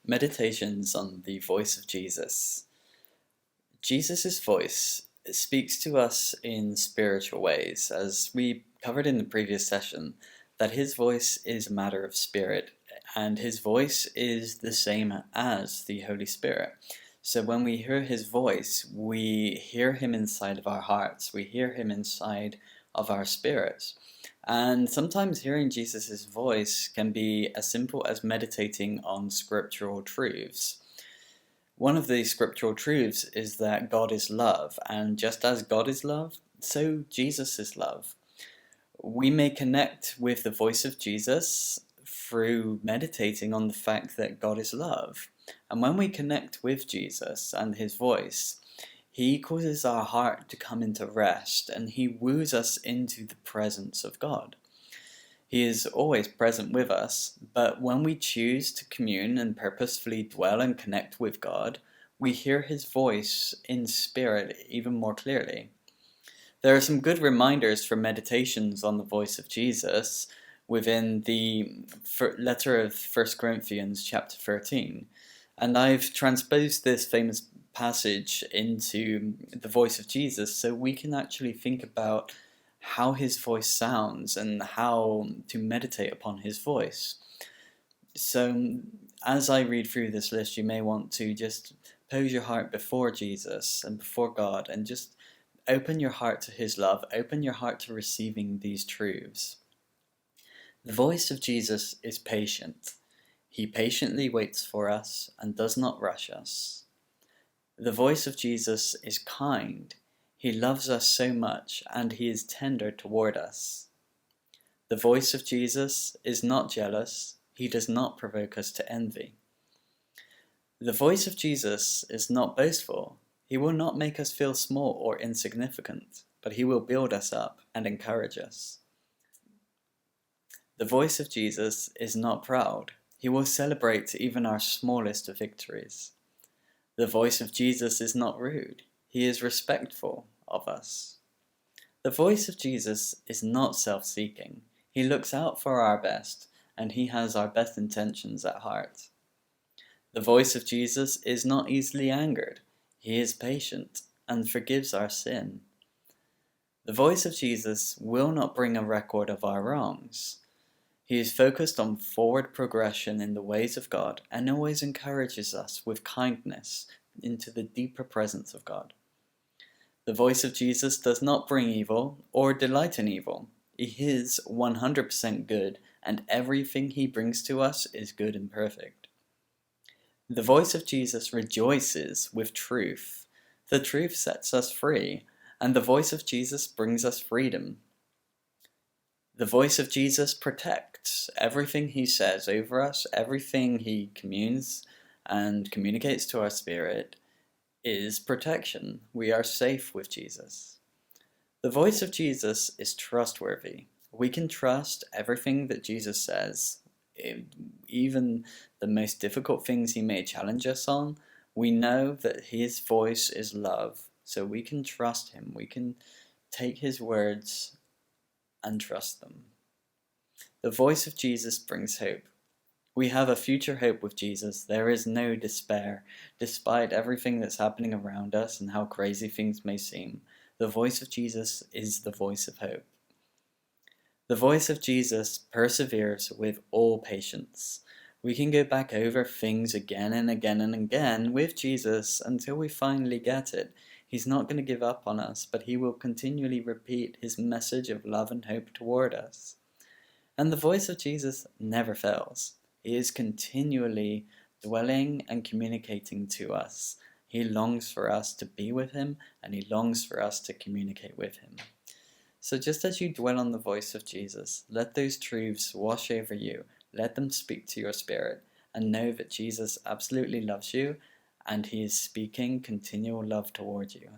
Meditations on the voice of Jesus. Jesus' voice speaks to us in spiritual ways, as we covered in the previous session, that his voice is a matter of spirit, and his voice is the same as the Holy Spirit. So when we hear his voice, we hear him inside of our hearts, we hear him inside of our spirits. And sometimes hearing Jesus' voice can be as simple as meditating on scriptural truths. One of the scriptural truths is that God is love, and just as God is love, so Jesus is love. We may connect with the voice of Jesus through meditating on the fact that God is love. And when we connect with Jesus and his voice, he causes our heart to come into rest, and he woos us into the presence of God. He is always present with us, but when we choose to commune and purposefully dwell and connect with God, we hear his voice in spirit even more clearly. There are some good reminders for meditations on the voice of Jesus within the letter of 1 Corinthians chapter 13, and I've transposed this famous passage into the voice of Jesus so we can actually think about how his voice sounds and how to meditate upon his voice. So as I read through this list, you may want to just pose your heart before Jesus and before God and just open your heart to his love, open your heart to receiving these truths. The voice of Jesus is patient. He patiently waits for us and does not rush us. The voice of Jesus is kind. He loves us so much, and he is tender toward us. The voice of Jesus is not jealous. He does not provoke us to envy. The voice of Jesus is not boastful. He will not make us feel small or insignificant, but he will build us up and encourage us. The voice of Jesus is not proud. He will celebrate even our smallest of victories. The voice of Jesus is not rude. He is respectful of us. The voice of Jesus is not self-seeking. He looks out for our best, and he has our best intentions at heart. The voice of Jesus is not easily angered. He is patient and forgives our sin. The voice of Jesus will not bring a record of our wrongs. He is focused on forward progression in the ways of God and always encourages us with kindness into the deeper presence of God. The voice of Jesus does not bring evil or delight in evil. He is 100% good, and everything he brings to us is good and perfect. The voice of Jesus rejoices with truth. The truth sets us free, and the voice of Jesus brings us freedom. The voice of Jesus protects everything he says over us, everything he communes and communicates to our spirit is protection. We are safe with Jesus. The voice of Jesus is trustworthy. We can trust everything that Jesus says, even the most difficult things he may challenge us on. We know that his voice is love, so we can trust him. We can take his words and trust them. The voice of Jesus brings hope. We have a future hope with Jesus. There is no despair. Despite everything that's happening around us and how crazy things may seem, the voice of Jesus is the voice of hope. The voice of Jesus perseveres with all patience. We can go back over things again and again and again with Jesus until we finally get it. He's not going to give up on us, but he will continually repeat his message of love and hope toward us. And the voice of Jesus never fails. He is continually dwelling and communicating to us. He longs for us to be with him, and he longs for us to communicate with him. So just as you dwell on the voice of Jesus, let those truths wash over you. Let them speak to your spirit, and know that Jesus absolutely loves you, and he is speaking continual love toward you.